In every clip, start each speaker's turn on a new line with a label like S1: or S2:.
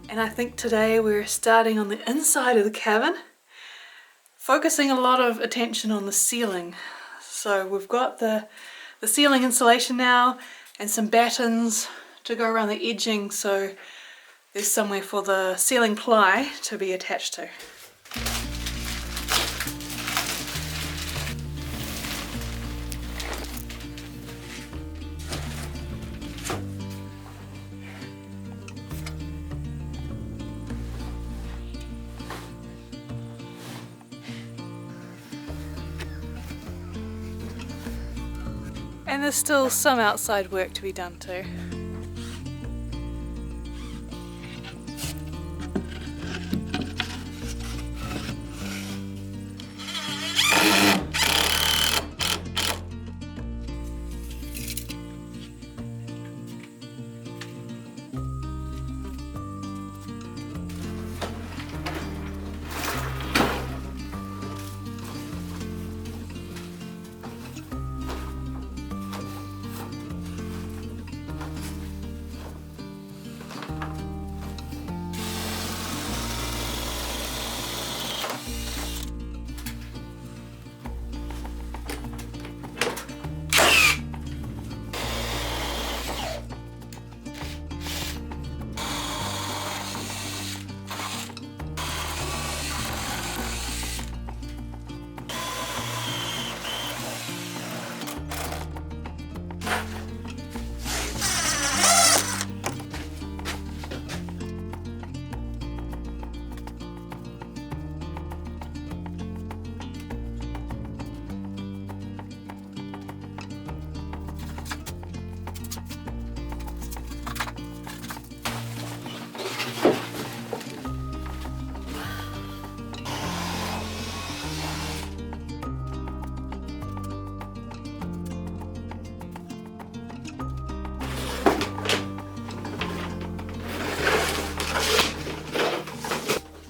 S1: And I think today we're starting on the inside of the cabin, focusing a lot of attention on the ceiling. So we've got the ceiling insulation now and some battens to go around the edging, so there's somewhere for the ceiling ply to be attached to. And there's still some outside work to be done too.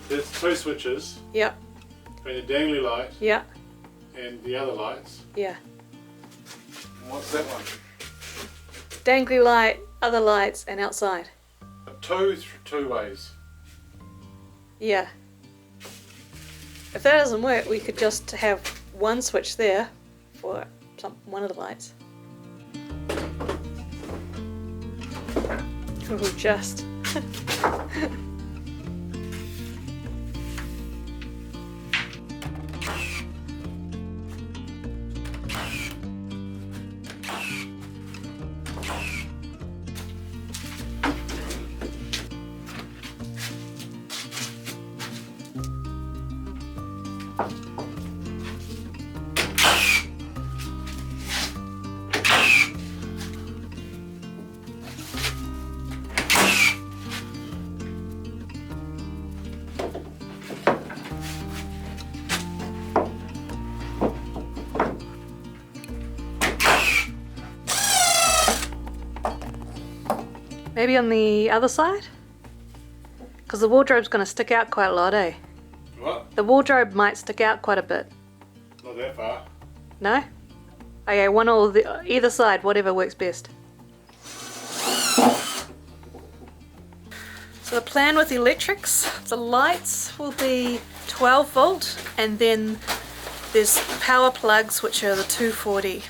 S2: There's two switches.
S1: Yep.
S2: Between the dangly light.
S1: Yep.
S2: And the other lights.
S1: Yeah.
S2: And what's that one?
S1: Dangly light, other lights, and outside.
S2: Two ways.
S1: Yeah. If that doesn't work, we could just have one switch there for one of the lights. Oh, just. Maybe on the other side? Because the wardrobe's going to stick out quite a lot, eh?
S2: What?
S1: The wardrobe might stick out quite a bit.
S2: Not that far.
S1: No? Okay, one or either side, whatever works best. So the plan with electrics, the lights will be 12 volt, and then there's power plugs which are the 240.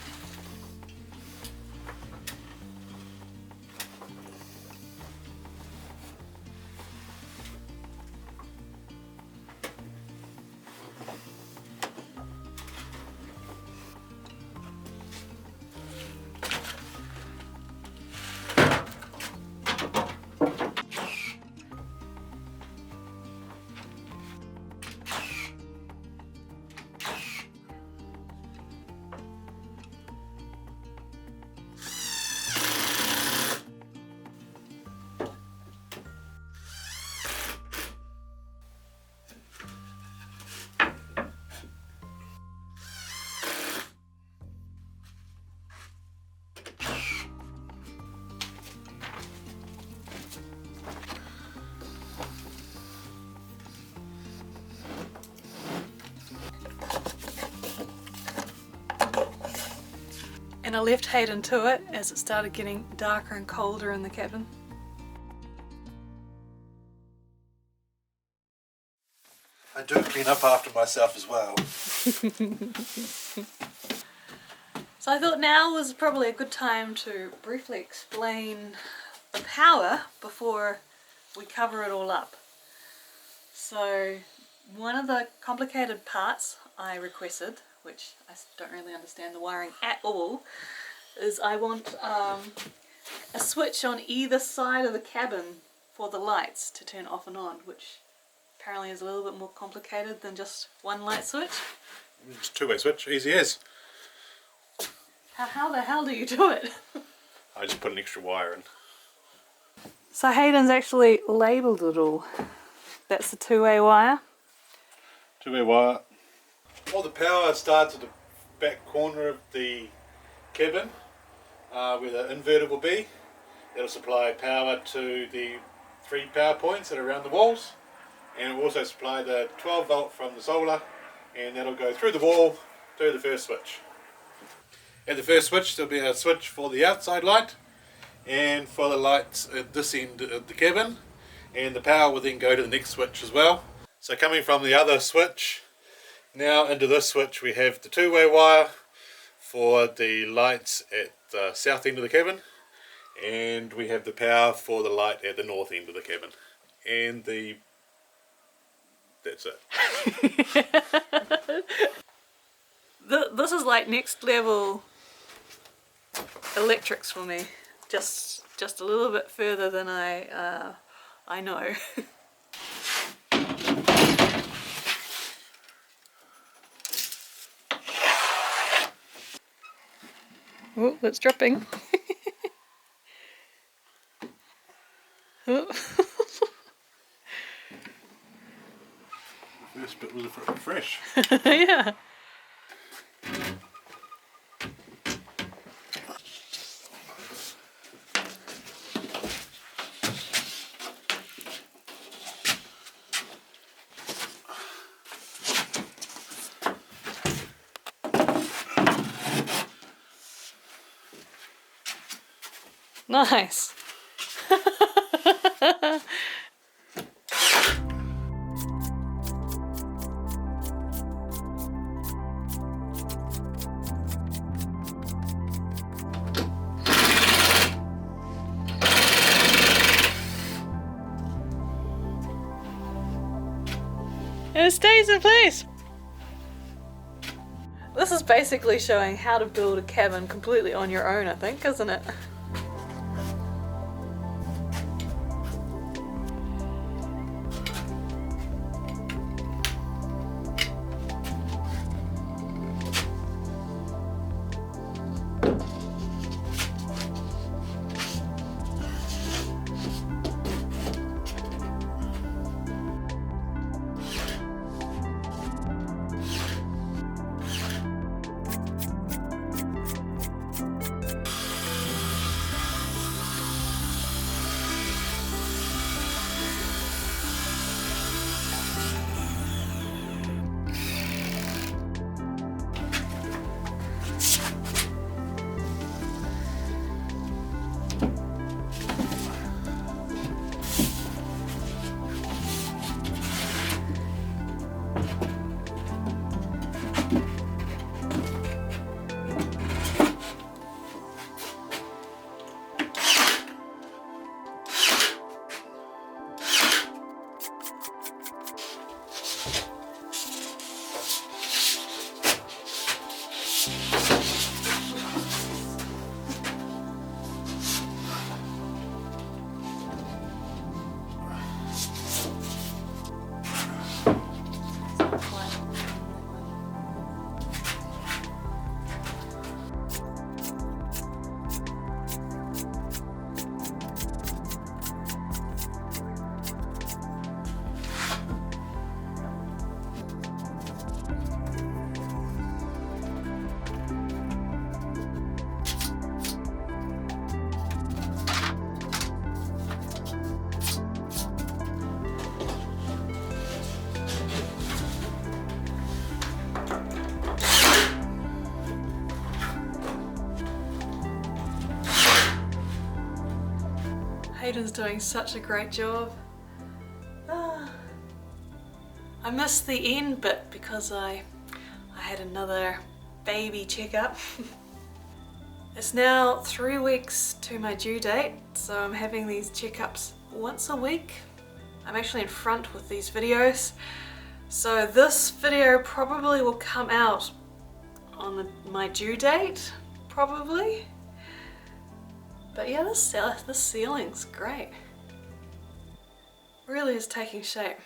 S1: And I left Hayden to it as it started getting darker and colder in the cabin.
S2: I do clean up after myself as well.
S1: So I thought now was probably a good time to briefly explain the power before we cover it all up. So one of the complicated parts I requested, which I don't really understand the wiring at all, is I want a switch on either side of the cabin for the lights to turn off and on, which apparently is a little bit more complicated than just one light switch.
S2: It's a two-way switch, easy as.
S1: How the hell do you do it?
S2: I just put an extra wire in.
S1: So Hayden's actually labelled it all. That's the two-way wire.
S2: Two-way wire. All the power starts at the back corner of the cabin where the inverter will be. It'll supply power to the 3 power points that are around the walls, and it will also supply the 12 volt from the solar, and that'll go through the wall to the first switch. At the first switch there'll be a switch for the outside light and for the lights at this end of the cabin, and the power will then go to the next switch as well. So coming from the other switch now into this switch, we have the two-way wire for the lights at the south end of the cabin, and we have the power for the light at the north end of the cabin, and that's it.
S1: This is like next level electrics for me. Just a little bit further than I know. Oh, it's dropping. Oh.
S2: The first bit was fresh.
S1: Yeah. Nice. And it stays in place. This is basically showing how to build a cabin completely on your own, I think, isn't it? Hayden's doing such a great job. I missed the end bit because I had another baby checkup. It's now 3 weeks to my due date, so I'm having these checkups once a week. I'm actually in front with these videos, so this video probably will come out on my due date, probably. But yeah, this ceiling's great. Really is taking shape.